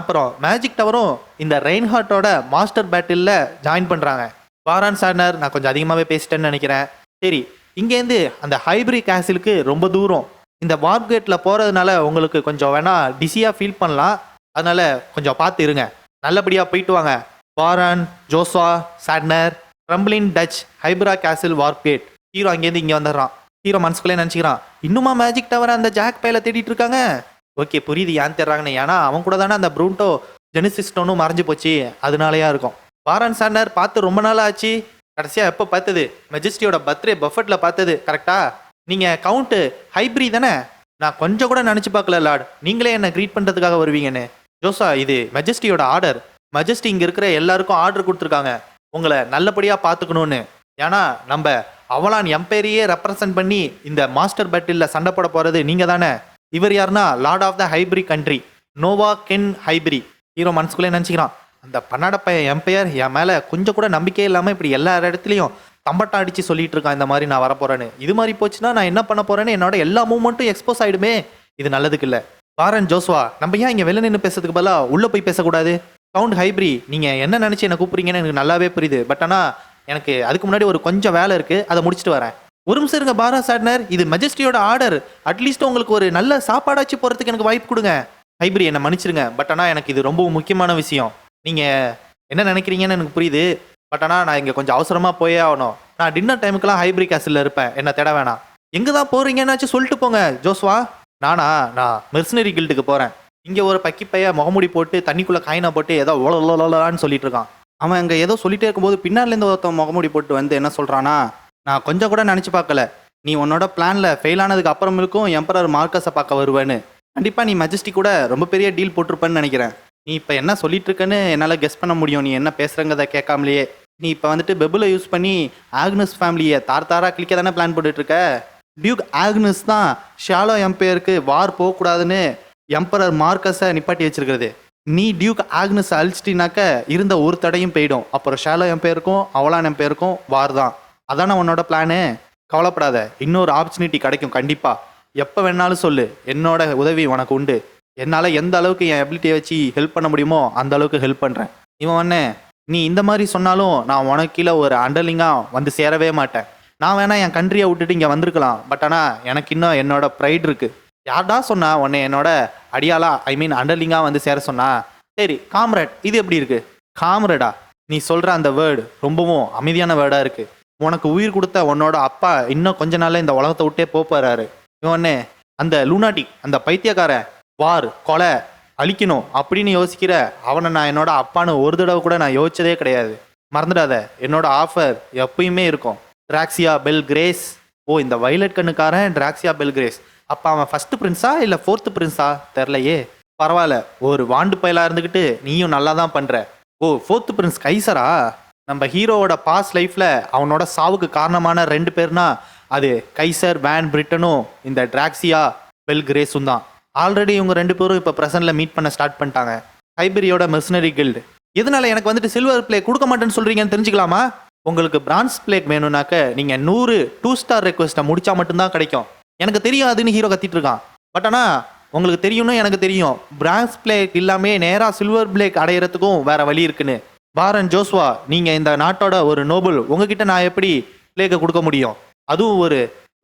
அப்புறம் மேஜிக் டவரும் இந்த ரெயின்ஹார்ட்டோட மாஸ்டர் பேட்டிலில் ஜாயின் பண்ணுறாங்க. பாரான் சாட்னர், நான் கொஞ்சம் அதிகமாகவே பேசிட்டேன்னு நினைக்கிறேன். சரி, இங்கேருந்து அந்த ஹைப்ரி கேசிலுக்கு ரொம்ப தூரம். இந்த வார்ப் கேட்டில் போகிறதுனால உங்களுக்கு கொஞ்சம் வேணால் டிசியாக ஃபீல் பண்ணலாம். அதனால் கொஞ்சம் பார்த்து இருங்க. நல்லபடியாக போயிட்டு வாங்க. பாரான், ஜோஸ்வா, சாட்னர், ட்ரம்பிளின் டச், ஹைப்ரா கேசில், வார்ப் கேட். ஹீரோ அங்கேருந்து இங்கே வந்துடுறான். ஹீரோ மனசுக்குள்ளே நினச்சிக்கிறான், இன்னுமா மேஜிக் டவரை அந்த ஜாக் பையில தேடிட்டு இருக்காங்க. ஓகே, புரியுது ஏன் தேடுறாங்கன்னு. ஏன்னா அவன் கூட தானே அந்த ப்ரூண்டோ ஜெனிசிஸ்டோனும் மறைஞ்சு போச்சு, அதனாலயா இருக்கும். பாரான் சாண்டர் பார்த்து ரொம்ப நாள் ஆச்சு. கடைசியாக எப்போ பார்த்தது? மெஜஸ்டியோட பர்த்டே பஃபெட்டில் பார்த்தது. கரெக்டா? நீங்கள் கவுண்ட்டு ஹைப்ரி தானே? நான் கொஞ்சம் கூட நினச்சி பார்க்கல லார்ட், நீங்களே என்னை க்ரீட் பண்ணுறதுக்காக வருவீங்கன்னு. ஜோசா, இது மெஜஸ்டியோட ஆர்டர். மெஜஸ்டி இங்கே இருக்கிற எல்லாருக்கும் ஆர்டர் கொடுத்துருக்காங்க உங்களை நல்லபடியாக பார்த்துக்கணுன்னு. ஏன்னா நம்ம அவலான் எம்பையரையே ரெப்ரசன்ட் பண்ணி இந்த மாஸ்டர் பேட்டிலில் சண்டை போட போகிறது நீங்கள் தானே. இவர் யாருன்னா லார்ட் ஆஃப் த ஹைப்ரி கண்ட்ரி, நோவா கென் ஹைப்ரி. ஹீரோ மனசுக்குள்ளே நினச்சிக்கிறான், அந்த பன்னாட பையன் எம்பையர் என் மேலே கொஞ்சம் கூட நம்பிக்கையே இல்லாமல் இப்படி எல்லா இடத்துலையும் தம்பட்டா அடித்து சொல்லிட்டு இருக்கான் இந்த மாதிரி நான் வரப்போகிறேன்னு. இது மாதிரி போச்சுன்னா நான் என்ன பண்ண போகிறேன்னு என்னோட எல்லா மூமெண்ட்டும் எக்ஸ்போஸ் ஆகிடுமே. இது நல்லதுக்கு இல்லை. பாரன், ஜோஸ்வா, நம்ம ஏன் இங்கே வெளில நின்று பேசுறதுக்கு பதிலாக உள்ளே போய் பேசக்கூடாது? கவுண்ட் ஹைப்ரி, நீங்கள் என்ன நினச்சி என்னை கூப்பிட்றீங்கன்னு எனக்கு நல்லாவே புரியுது. பட் ஆனால் எனக்கு அதுக்கு முன்னாடி ஒரு கொஞ்சம் வேலை இருக்குது, அதை முடிச்சுட்டு வரேன். ஒரு நிமிஷம் இருங்க பாரா சாட்னர், இது மெஜஸ்டியோட ஆர்டர். அட்லீஸ்ட் உங்களுக்கு ஒரு நல்ல சாப்பாடாச்சு போகிறதுக்கு எனக்கு வாய்ப்பு கொடுங்க. ஹைப்ரி, என்னை மன்னிச்சிருங்க. பட் ஆனால் எனக்கு இது ரொம்ப முக்கியமான விஷயம். நீங்கள் என்ன நினைக்கிறீங்கன்னு எனக்கு புரியுது. பட் ஆனால் நான் இங்கே கொஞ்சம் அவசரமாக போயே ஆகணும். நான் டின்னர் டைமுக்கெல்லாம் ஹைப்ரி கேசில் இருப்பேன், என்ன தேட வேணாம். எங்கே தான் போகிறீங்கன்னாச்சும் சொல்லிட்டு போங்க. ஜோஸ்வா, நான் மெர்சனரி கில்ட்டுக்கு போகிறேன். இங்கே ஒரு பக்கி பைய முகமுடி போட்டு தண்ணிக்குள்ளே காயினா போட்டு ஏதோ ஓலோலான்னு சொல்லிட்டு இருக்கான். அவன் இங்கே ஏதோ சொல்லிட்டே இருக்கும்போது பின்னாலேருந்து ஒருத்தன் முகமுடி போட்டு வந்து என்ன சொல்கிறான்னா, நான் கொஞ்சம் கூட நினச்சி பார்க்கல நீ உன்னோட பிளானில் ஃபெயில் ஆனதுக்கு அப்புறமேலுக்கும் எம்பரர் மார்க்கஸை பார்க்க வருவேன்னு. கண்டிப்பாக நீ மெஜஸ்டி கூட ரொம்ப பெரிய டீல் போட்டிருப்பேன்னு நினைக்கிறேன். நீ இப்போ என்ன சொல்லிட்டு இருக்கன்னு என்னால் கெஸ் பண்ண முடியும். நீ என்ன பேசுகிறங்கிறத கேட்காமலேயே நீ இப்போ வந்துட்டு பெபுலை யூஸ் பண்ணி ஆக்னஸ் ஃபேமிலியை தாராக கிளிக்க தானே பிளான் போட்டுட்ருக்க. டியூக் ஆக்னஸ் தான் ஷாலோ எம்பையருக்கு வார் போகக்கூடாதுன்னு எம்பரர் மார்க்கஸை நிப்பாட்டி வச்சிருக்கிறது. நீ டியூக் ஆக்னஸ் அழிச்சிட்டினாக்க இருந்த ஒரு தடையும் போயிடும். அப்புறம் ஷாலோ எம்பையருக்கும் அவலான் எம்பையருக்கும் வார் தான். அதானே உன்னோட பிளானு. கவலைப்படாத, இன்னொரு ஆப்பர்ச்சுனிட்டி கிடைக்கும் கண்டிப்பாக. எப்போ வேணாலும் சொல்லு, என்னோட உதவி உனக்கு உண்டு. என்னால் எந்த அளவுக்கு என் எபிலிட்டியை வச்சு ஹெல்ப் பண்ண முடியுமோ அந்த அளவுக்கு ஹெல்ப் பண்ணுறேன். இவன் ஒன்று, நீ இந்த மாதிரி சொன்னாலும் நான் உனக்கு கீழே ஒரு அண்டர்லிங்காக வந்து சேரவே மாட்டேன். நான் வேணா என் கண்ட்ரியை விட்டுட்டு இங்கே வந்திருக்கலாம். பட் ஆனால் எனக்கு இன்னும் என்னோட ப்ரைட் இருக்குது. யார்டா சொன்னா உன்னை என்னோட அடியாளா அண்டர்லிங்காக வந்து சேர சொன்னா? சரி காம்ரேட், இது எப்படி இருக்கு? காம்ரேடா, நீ சொல்கிற அந்த வேர்டு ரொம்பவும் அமைதியான வேர்டாக இருக்குது. உனக்கு உயிர் கொடுத்த உன்னோட அப்பா இன்னும் கொஞ்ச நாளில் இந்த உலகத்தை விட்டே போறாரு. இவனே அந்த லூனாட்டிக், அந்த பைத்தியக்காரன் வார் கொலை அழிக்கணும் அப்படின்னு யோசிக்கிற அவனை நான் என்னோட அப்பான்னு ஒரு தடவை கூட நான் யோசிச்சதே கிடையாது. மறந்துடாத, என்னோட ஆஃபர் எப்பயுமே இருக்கும். டிராக்சியா பெல் கிரேஸ். ஓ, இந்த வைலட் கண்ணுக்காரன் டிராக்சியா பெல் கிரேஸ். அப்போ அவன் ஃபர்ஸ்ட் பிரின்ஸா இல்லை ஃபோர்த்து பிரின்ஸா தெரிலையே. பரவாயில்ல, ஒரு வாண்டு பயலாக இருந்துக்கிட்டு நீயும் நல்லா தான் பண்ணுற. ஓ, ஃபோர்த்து பிரின்ஸ் கைசரா? நம்ம ஹீரோவோட பாஸ்ட் லைஃப்பில் அவனோட சாவுக்கு காரணமான 2 பேர்னா அது கைசர் வேன் பிரிட்டனும் இந்த டிராக்ஸியா பெல் கிரேஸும் தான். ஆல்ரெடி இவங்க 2 பேரும் இப்போ ப்ரெசென்ட்டில் மீட் பண்ண ஸ்டார்ட் பண்ணிட்டாங்க. ஹைபரியோட மெர்சனரி கில்டு. எதனால எனக்கு வந்துட்டு சில்வர் பிளேக் கொடுக்க மாட்டேன்னு சொல்கிறீங்கன்னு தெரிஞ்சுக்கலாமா? உங்களுக்கு பிரான்ஸ் பிளேக் வேணும்னாக்க நீங்கள் 100 2 ஸ்டார் ரெக்வஸ்ட்டை முடிச்சா மட்டும்தான் கிடைக்கும். எனக்கு தெரியாதுன்னு ஹீரோ கத்திட்டு இருக்கான். பட் ஆனால் உங்களுக்கு தெரியும்னு எனக்கு தெரியும். பிரான்ஸ் பிளேக் இல்லாமே நேராக சில்வர் பிளேக் அடையிறதுக்கும் வேற வழி இருக்குன்னு. பாரன் ஜோஸ்வா, நீங்கள் இந்த நாட்டோட ஒரு நோபல், உங்ககிட்ட நான் எப்படி பிளேக்கை கொடுக்க முடியும்? அதுவும் ஒரு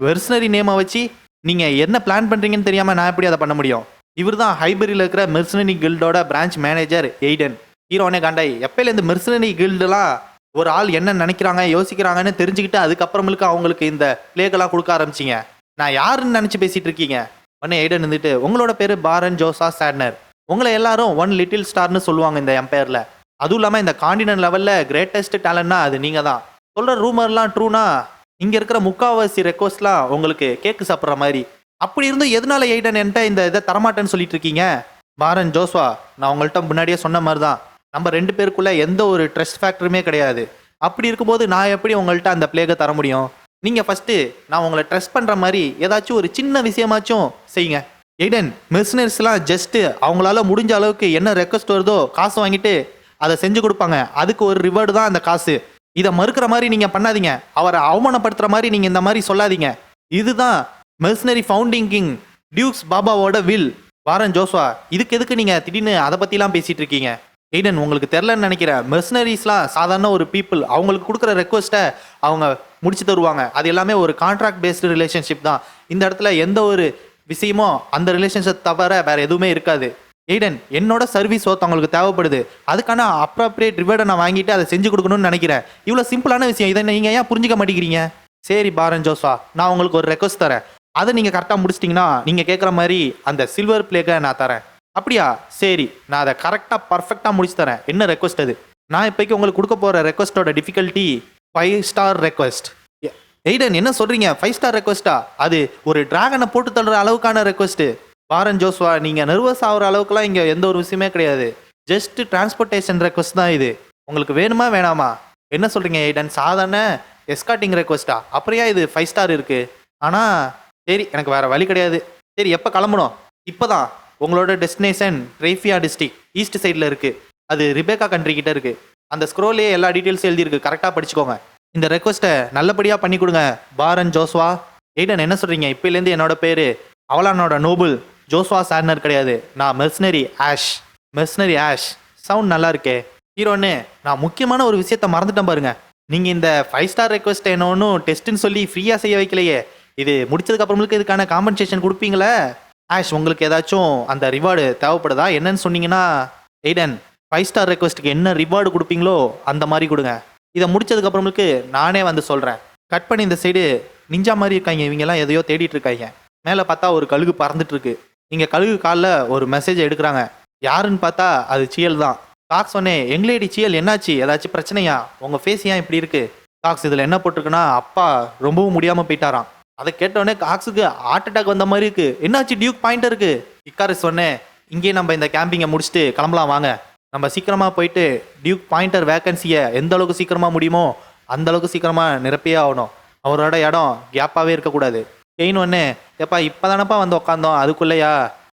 மெர்சனரி நேமை வச்சு நீங்கள் என்ன பிளான் பண்ணுறீங்கன்னு தெரியாமல் நான் எப்படி அதை பண்ண முடியும்? இவர் தான் ஹைபரியில் இருக்கிற மெர்சனரி கில்டோட பிரான்ச் மேனேஜர் எய்டன். ஹீரோனே காண்டாய், எப்பயிலேருந்து மெர்சனரி கில்டெலாம் ஒரு ஆள் என்ன நினைக்கிறாங்க யோசிக்கிறாங்கன்னு தெரிஞ்சுக்கிட்டு அதுக்கப்புறமேலுக்கு அவங்களுக்கு இந்த பிளேக்கெல்லாம் கொடுக்க ஆரம்பிச்சிங்க. நான் யாருன்னு நினச்சி பேசிகிட்டு இருக்கீங்க? உடனே எய்டன் இருந்துட்டு, உங்களோட பேர் பாரன் ஜோசா சாட்னர். உங்களை எல்லாரும் 1 லிட்டில் ஸ்டார்னு சொல்லுவாங்க இந்த எம்பையரில். அதுவும் இல்லாமல் இந்த காண்டினென்ட் லெவலில் கிரேட்டஸ்ட் டேலண்ட்னா அது நீங்கள் தான். சொல்கிற ரூமர்லாம் ட்ரூனா இங்கே இருக்கிற முக்கால்வாசி ரெக்வஸ்ட்லாம் உங்களுக்கு கேக்கு சாப்பிட்ற மாதிரி. அப்படி இருந்தும் எதனால எய்டன் என்கிட்ட இந்த இதை தரமாட்டேன்னு சொல்லிட்டு இருக்கீங்க? பாரன் ஜோஸ்வா, நான் உங்கள்கிட்ட முன்னாடியே சொன்ன மாதிரி தான், நம்ம 2 பேருக்குள்ளே எந்த ஒரு ட்ரஸ்ட் ஃபேக்டருமே கிடையாது. அப்படி இருக்கும்போது நான் எப்படி உங்கள்கிட்ட அந்த பிளேக்கை தர முடியும்? நீங்கள் ஃபஸ்ட்டு நான் உங்களை ட்ரஸ்ட் பண்ணுற மாதிரி ஏதாச்சும் ஒரு சின்ன விஷயமாச்சும் செய்யுங்க. எய்டன், மெர்சனரிஸ்லாம் ஜஸ்ட்டு அவங்களால முடிஞ்ச அளவுக்கு என்ன ரெக்வஸ்ட் வருதோ காசு வாங்கிட்டு அதை செஞ்சு கொடுப்பாங்க. அதுக்கு ஒரு ரிவார்டு தான் அந்த காசு. இதை மறுக்கிற மாதிரி நீங்கள் பண்ணாதீங்க. அவரை அவமானப்படுத்துகிற மாதிரி நீங்கள் இந்த மாதிரி சொல்லாதீங்க. இதுதான் மெர்சனரி ஃபவுண்டிங் கிங் டியூக்ஸ் பாபாவோட வில். பாரன் ஜோஸ்வா, இதுக்கு எதுக்கு நீங்கள் திடீர்னு அதை பற்றிலாம் பேசிகிட்டு இருக்கீங்க? எய்டன், உங்களுக்கு தெரிலன்னு நினைக்கிறேன். மெர்சனரிஸ்லாம் சாதாரண ஒரு பீப்புள். அவங்களுக்கு கொடுக்குற ரெக்வஸ்ட்டை அவங்க முடிச்சு தருவாங்க. அது எல்லாமே ஒரு கான்ட்ராக்ட் பேஸ்டு ரிலேஷன்ஷிப் தான். இந்த இடத்துல எந்த ஒரு விஷயமும் அந்த ரிலேஷன்ஷிப் தவிர வேறு எதுவுமே இருக்காது. எய்டன், என்னோட சர்வீஸ் ஒருத்தவங்களுக்கு தேவைப்படுது. அதுக்கான அப்ராப்ரியேட் ரிவார்டை நான் வாங்கிட்டு அதை செஞ்சு கொடுக்கணும்னு நினைக்கிறேன். இவ்வளோ சிம்பிளான விஷயம். இதை நீங்கள் ஏன் புரிஞ்சிக்க மாட்டேங்கிறீங்க? சரி பாரன் ஜோஸ்வா, நான் உங்களுக்கு ஒரு ரெக்வஸ்ட் தரேன். அதை நீங்கள் கரெக்டாக முடிச்சிட்டிங்கன்னா நீங்கள் கேட்குற மாதிரி அந்த சில்வர் பிளேக்கை நான் தரேன். அப்படியா? சரி, நான் அதை கரெக்டாக பர்ஃபெக்டாக முடிச்சு தரேன். என்ன ரெக்வஸ்ட் அது? நான் இப்போக்கி உங்களுக்கு கொடுக்க போகிற ரெக்வஸ்ட்டோட டிஃபிகல்ட்டி 5 ஸ்டார் ரெக்வஸ்ட். எய்டன், என்ன சொல்கிறீங்க? 5 ஸ்டார் ரெக்வஸ்ட்டா? அது ஒரு டிராகனை போட்டு தள்ளுற அளவுக்கான ரெக்வஸ்ட்டு. பாரன் ஜோஸ்வா, நீங்கள் நர்வஸ் ஆகிற அளவுக்குலாம் இங்கே எந்த ஒரு விஷயமே கிடையாது. ஜஸ்ட் டிரான்ஸ்போர்ட்டேஷன் ரெக்வஸ்ட் தான் இது. உங்களுக்கு வேணுமா வேணாமா? என்ன சொல்கிறீங்க எய்டன்? சாதாரண எஸ்காட்டிங் ரெக்வஸ்ட்டா? அப்படியா இது 5 ஸ்டார் இருக்குது? ஆனால் சரி, எனக்கு வேறு வழி கிடையாது. சரி, எப்போ கிளம்பணும்? இப்போ தான். உங்களோட டெஸ்டினேஷன் ட்ரைஃபியா டிஸ்ட்ரிக்ட் ஈஸ்ட் சைடில் இருக்குது. அது ரிபேக்கா கண்ட்ரி கிட்ட இருக்குது. அந்த ஸ்க்ரோலே எல்லா டீட்டெயில்ஸும் எழுதியிருக்கு. கரெக்டாக படிச்சுக்கோங்க. இந்த ரெக்வஸ்ட்டை நல்லபடியாக பண்ணி கொடுங்க பாரன் ஜோஸ்வா. எய்டன், என்ன சொல்கிறீங்க? இப்போலேருந்து என்னோட பேர் அவளானோட நோபல் ஜோஸ்வா சாட்னர் கிடையாது. நான் mercenary ash. Mercenary ash sound நல்லா இருக்கே. ஹீரோன்னு, நான் முக்கியமான ஒரு விஷயத்த மறந்துட்டேன் பாருங்க. நீங்கள் இந்த 5 ஸ்டார் ரெக்வஸ்ட் என்ன ஒன்றும் டெஸ்ட்டுன்னு சொல்லி ஃப்ரீயாக செய்ய வைக்கலையே. இது முடிச்சதுக்கப்புறமேலுக்கு இதுக்கான காம்பன்சேஷன் கொடுப்பீங்களே? ஆஷ், உங்களுக்கு ஏதாச்சும் அந்த ரிவார்டு தேவைப்படுதா? என்னன்னு சொன்னீங்கன்னா எய்டன், 5 ஸ்டார் ரெக்வஸ்ட்டுக்கு என்ன ரிவார்டு கொடுப்பீங்களோ அந்த மாதிரி கொடுங்க. இதை முடிச்சதுக்கப்புறமேலுக்கு நானே வந்து சொல்கிறேன். கட் பண்ணி இந்த சைடு நிஞ்சா மாதிரி இருக்காங்க. இவங்கெல்லாம் எதையோ தேடிட்டு இருக்காங்க. மேலே பார்த்தா ஒரு கழுகு பறந்துட்டு இருக்கு. இங்கே கழுகு காலில் ஒரு மெசேஜ் எடுக்கிறாங்க. யாருன்னு பார்த்தா அது சியல் தான். காக்ஸ் சொன்னேன், எங்களேடி சியல், என்னாச்சு? ஏதாச்சும் பிரச்சனையா? உங்கள் ஃபேஸ் ஏன் இப்படி இருக்கு? காக்ஸ், இதில் என்ன போட்டிருக்குன்னா அப்பா ரொம்பவும் முடியாமல் போயிட்டாராம். அதை கேட்டோடனே காக்ஸுக்கு ஹார்ட் அட்டாக் வந்த மாதிரி இருக்கு. என்னாச்சு? டியூக் பாயிண்டர் இருக்கு. இக்காரஸ் சொன்னேன், இங்கே நம்ம இந்த கேம்பிங்கை முடிச்சுட்டு கிளம்பலாம் வாங்க. நம்ம சீக்கிரமாக போயிட்டு டியூக் பாயிண்டர் வேக்கன்சியை எந்த அளவுக்கு சீக்கிரமாக முடியுமோ அந்த அளவுக்கு சீக்கிரமாக நிரப்பியே ஆகணும். அவரோட இடம் கேப்பாகவே இருக்கக்கூடாது. கெயின் ஒன்று, ஏப்பா இப்போ தானப்பா வந்து உட்காந்தோம், அதுக்குள்ளேயா?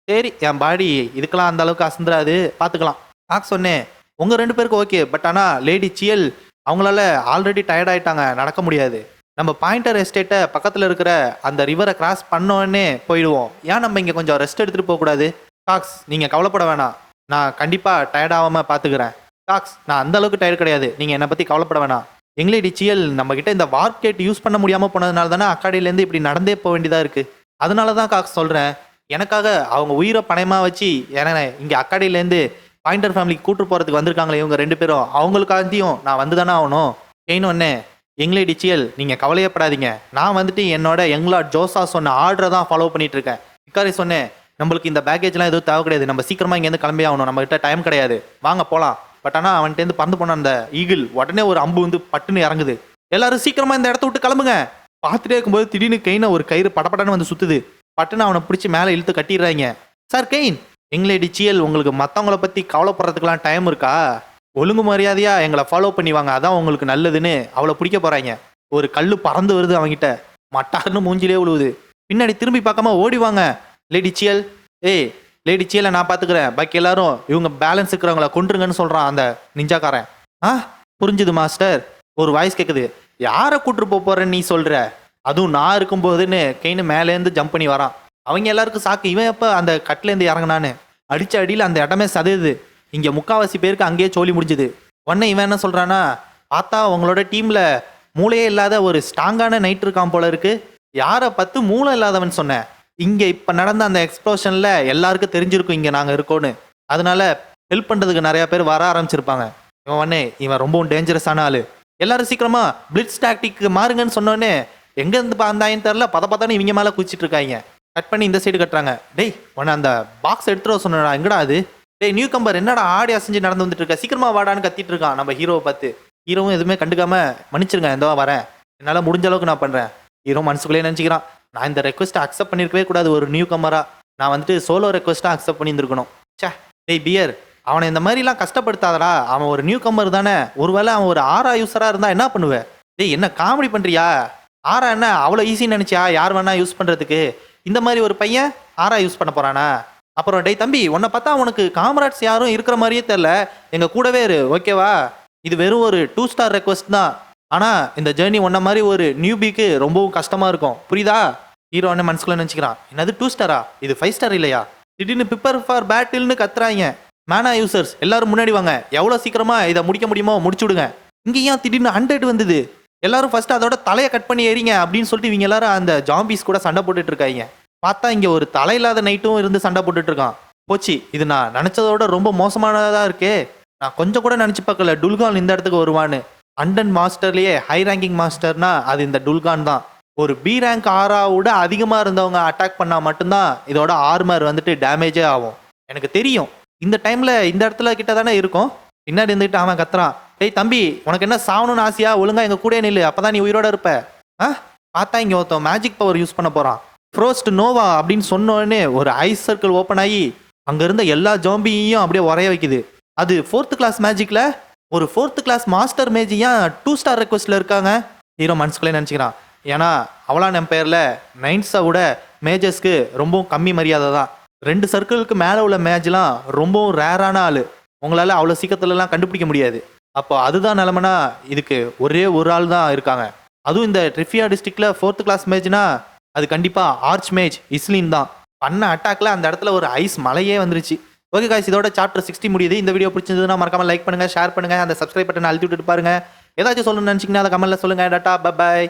சரி, என் பாடி இதுக்கெல்லாம் அந்த அளவுக்கு அசந்துடாது, பார்த்துக்கலாம். காக்ஸ் சொன்னேன், உங்கள் 2 பேருக்கு ஓகே. பட் ஆனால் லேடி சியல் அவங்களால ஆல்ரெடி டயர்ட் ஆகிட்டாங்க, நடக்க முடியாது. நம்ம பாயிண்டர் எஸ்டேட்டை பக்கத்தில் இருக்கிற அந்த ரிவரை கிராஸ் பண்ணோன்னே போயிடுவோம். ஏன் நம்ம இங்கே கொஞ்சம் ரெஸ்ட் எடுத்துகிட்டு போகக்கூடாது? காக்ஸ், நீங்கள் கவலைப்பட வேணாம், நான் கண்டிப்பாக டயர்ட் ஆகாமல் பார்த்துக்கிறேன். காக்ஸ், நான் அந்த அளவுக்கு டயர்ட் கிடையாது, நீங்கள் என்னை பற்றி கவலைப்பட வேணாம். எங்களேடி சியல் நம்மக்கிட்ட இந்த வார்ப் கேட் யூஸ் பண்ண முடியாமல் போனதுனால தானே அக்காடியிலேருந்து இப்படி நடந்தே போக வேண்டியதாக இருக்குது. அதனால தான் காக்ஸ் சொல்கிறேன், எனக்காக அவங்க உயிரை பணமாக வச்சு ஏன்னா இங்கே அக்காடியிலேருந்து பாயிண்டர் ஃபேமிலிக்கு கூட்டு போகிறதுக்கு வந்திருக்காங்களே இவங்க 2 பேரும், அவங்களுக்காண்டியும் நான் வந்து தானே ஆகணும். ஒன்று, எங்களேடி சியல் நீங்கள் கவலையப்படாதீங்க, நான் வந்துட்டு என்னோட யங்லார்ட் ஜோசா சொன்ன ஆர்டரை தான் ஃபாலோ பண்ணிட்டு இருக்கேன். இக்காரி சொன்னேன், நம்மளுக்கு இந்த பேக்கேஜ்லாம் எதுவும் தேவை கிடையாது, நம்ம சீக்கிரமாக இங்கேருந்து கிளம்பி ஆகணும், நம்மகிட்ட டைம் கிடையாது, வாங்க போகலாம். பட் ஆனால் அவன்கிட்டேருந்து பறந்து போன அந்த ஈகிள் உடனே ஒரு அம்பு வந்து பட்டுன்னு இறங்குது. எல்லாரும் சீக்கிரமாக இந்த இடத்த விட்டு கிளம்புங்க. பார்த்துட்டே இருக்கும்போது திடீர்னு கையின ஒரு கயிறு படப்படன்னு வந்து சுற்றுது. பட்டுன்னு அவனை பிடிச்சி மேலே இழுத்து கட்டிடுறாங்க. சார் கெயின், எங்களேடி சிஎல், உங்களுக்கு மற்றவங்கள பற்றி கவலைப்படுறதுக்கெல்லாம் டைம் இருக்கா? ஒழுங்கு மரியாதையா எங்களை ஃபாலோ பண்ணி வாங்க, அதான் உங்களுக்கு நல்லதுன்னு அவளை பிடிக்க போகிறாங்க. ஒரு கல் பறந்து வருது அவங்கிட்ட, மட்டார்னு மூஞ்சிலே விழுவுது. பின்னாடி திரும்பி பார்க்காம ஓடிவாங்க. லேடி சிஎல், ஏய் லேடி சிஎலை நான் பார்த்துக்கிறேன், பாக்கி எல்லாரும் இவங்க பேலன்ஸ் இருக்கிறவங்கள கொண்டுருங்கன்னு சொல்கிறான் அந்த நிஞ்சாக்காரன். புரிஞ்சுது மாஸ்டர். ஒரு வாய்ஸ் கேட்குது. யாரை கூட்டுட்டு போகிறேன்னு நீ சொல்கிற? அதுவும் நான் இருக்கும்போதுன்னு கெயின் மேலேருந்து ஜம்ப் பண்ணி வரான். அவங்க எல்லாருக்கும் சாக்கு, இவன் எப்போ அந்த கட்டிலேருந்து இறங்கினான்னு. அடித்த அடியில் அந்த இடமே சதையுது. இங்கே முக்கால்வாசி பேருக்கு அங்கேயே சோழி முடிஞ்சுது. உடனே இவன் என்ன சொல்கிறான்னா, பார்த்தா உங்களோட டீமில் மூளையே இல்லாத ஒரு ஸ்ட்ராங்கான நைட் இருக்கான் போல இருக்கு. யாரை பார்த்து மூளை இல்லாதவன் சொன்னேன்? இங்கே இப்போ நடந்த அந்த எக்ஸ்ப்ளோஷனில் எல்லாருக்கும் தெரிஞ்சிருக்கும் இங்கே நாங்கள் இருக்கோன்னு. அதனால ஹெல்ப் பண்ணுறதுக்கு நிறையா பேர் வர ஆரம்பிச்சிருப்பாங்க. இவன் ரொம்பவும் டேஞ்சரஸான ஆள். எல்லாரும் சீக்கிரமா பிளிட்ஸ் டாக்டிக்கு மாறுங்கன்னு சொன்னோன்னே எங்கேருந்து பார்ந்தாயின்னு தெரில, பதப்பதானே இவங்க மேலே குச்சிட்டு இருக்காங்க. கட் பண்ணி இந்த சைடு கட்டுறாங்க. டேய் உன்னை அந்த பாக்ஸ் எடுத்துகிட்டு சொன்னா எங்கடா அது? டேய் நியூ கம்பர், என்னடா ஆடி அசைஞ்சு நடந்து வந்துட்டு இருக்க, சீக்கிரமா வாடான்னு கத்திட்டு இருக்கான் நம்ம ஹீரோவை பார்த்து. ஹீரோவும் எதுவுமே கண்டுக்காம, மன்னிச்சிருங்க எந்தோ வரேன், என்னால் முடிஞ்ச அளவுக்கு நான் பண்ணுறேன். ஹீரோ மனசுக்குள்ளே நினச்சிக்கிறான், நான் இந்த ரெக்வஸ்ட்டை அக்செப்ட் பண்ணியிருக்கவே கூடாது. ஒரு நியூ கம்மரா நான் வந்துட்டு சோலோ ரெக்வஸ்ட்டாக அக்செப்ட் பண்ணியிருந்துருக்கணும். சே டேய் பியர், அவனை இந்த மாதிரிலாம் கஷ்டப்படுத்தாதடா. அவன் ஒரு நியூ கம்மர் தானே, ஒருவேளை அவன் ஒரு ஆரா யூஸராக இருந்தால் என்ன பண்ணுவேன்? டேய் என்ன காமெடி பண்ணுறியா? ஆரா என்ன அவ்வளோ ஈஸின்னு நினச்சியா யார் வேணா யூஸ் பண்ணுறதுக்கு? இந்த மாதிரி ஒரு பையன் ஆரா யூஸ் பண்ண போகிறானா? அப்புறம் டேய் தம்பி, உன்னை பார்த்தா உனக்கு காமராட்ஸ் யாரும் இருக்கிற மாதிரியே தெரில, எங்கள் கூடவே இரு ஓகேவா? இது வெறும் ஒரு 2 ஸ்டார் ரெக்வஸ்ட் தான். ஆனால் இந்த ஜேர்னி ஒன்றை மாதிரி ஒரு நியூபிக்கு ரொம்பவும் கஷ்டமாக இருக்கும், புரியுதா? ஹீரோ என்ன மனசுக்குள்ள நினச்சிக்கிறான், என்னது 2 ஸ்டாரா? இது 5 ஸ்டார் இல்லையா? திடீர்னு பிப்பர் ஃபார் பேட்டில்னு கத்துறாங்க. மேனா யூசர்ஸ் எல்லாரும் முன்னாடி வாங்க, எவ்வளோ சீக்கிரமா இதை முடிக்க முடியுமோ முடிச்சு விடுங்க. இங்கே ஏன் திடீர்னு 100 வந்தது? எல்லாரும் ஃபர்ஸ்ட் அதோட தலையை கட் பண்ணி ஏறிங்க அப்படின்னு சொல்லிட்டு இவங்க எல்லாரும் அந்த ஜாம்பிஸ் கூட சண்டை போட்டுட்டு இருக்காங்க. பார்த்தா இங்கே ஒரு தலை இல்லாத நைட்டும் இருந்து சண்டை போட்டுட்டு இருக்கான். போச்சு, இது நான் நினச்சதோட ரொம்ப மோசமானதாக இருக்கே. நான் கொஞ்சம் கூட நினச்சி பார்க்கல டுல்கான் இந்த இடத்துக்கு வருவான்னு. அண்டன் மாஸ்டர்லேயே ஹை ரேங்கிங் மாஸ்டர்னா அது இந்த டுல்கான் தான். ஒரு பி ரேங்க் ஆராவோட அதிகமாக இருந்தவங்க அட்டாக் பண்ணால் மட்டும்தான் இதோட ஆர்மர் வந்துட்டு டேமேஜே ஆகும். எனக்கு தெரியும் இந்த டைமில் இந்த இடத்துல கிட்ட தானே இருக்கும். பின்னாடி இருந்துக்கிட்டு அவன் கத்துறான், டேய் தம்பி உனக்கு என்ன சாவணும்னு ஆசையா? ஒழுங்கா எங்கள் கூட நில்லு, அப்போ தான் நீ உயிரோட இருப்ப. பார்த்தா இங்கே ஒருத்தன் மேஜிக் பவர் யூஸ் பண்ண போகிறான். ஃப்ரோஸ்ட் நோவா அப்படின்னு சொன்னோடனே ஒரு ஐஸ் சர்க்கிள் ஓப்பன் ஆகி அங்கே இருந்த எல்லா ஜாம்பியையும் அப்படியே உரைய வைக்குது. அது 4th கிளாஸ் மேஜிக்கில் ஒரு 4th கிளாஸ் மாஸ்டர் மேஜியாக 2 ஸ்டார் ரெக்வஸ்ட்டில் இருக்காங்க. ஹீரோ மனசுக்குள்ளே நினச்சிக்கிறான், ஏன்னா அவளான் எம்பையரில் நைன்ஸை விட மேஜர்ஸ்க்கு ரொம்பவும் கம்மி மரியாதை தான். 2 சர்க்கிளுக்கு மேலே உள்ள மேட்ச்லாம் ரொம்பவும் ரேரான ஆள், உங்களால் அவ்வளோ சீக்கிரத்துலலாம் கண்டுபிடிக்க முடியாது. அப்போ அதுதான் நிலமைனா இதுக்கு ஒரே ஒரு ஆள் தான் இருக்காங்க. அதுவும் இந்த ட்ரிஃபியா டிஸ்ட்ரிக்டில் 4th கிளாஸ் மேட்ச்னா அது கண்டிப்பாக ஆர்ச் மேஜ் இஸ்லின் தான். பண்ண அட்டாக்ல அந்த இடத்துல ஒரு ஐஸ் மலையே வந்துருச்சு. ஓகே காய்ஸ், இதோட சாப்டர் 60 முடியுது. இந்த வீடியோ பிடிச்சிருந்ததுன்னா மறக்காம லைக் பண்ணுங்க, ஷேர் பண்ணுங்க, அந்த சப்ஸ்கிரைப் பட்டன் அழுத்தி விட்டுட்டு பாருங்க. ஏதாச்சும் சொல்லணும்னு நினச்சிங்கன்னா அதை கமெண்ட்ல சொல்லுங்க. Tata bye bye.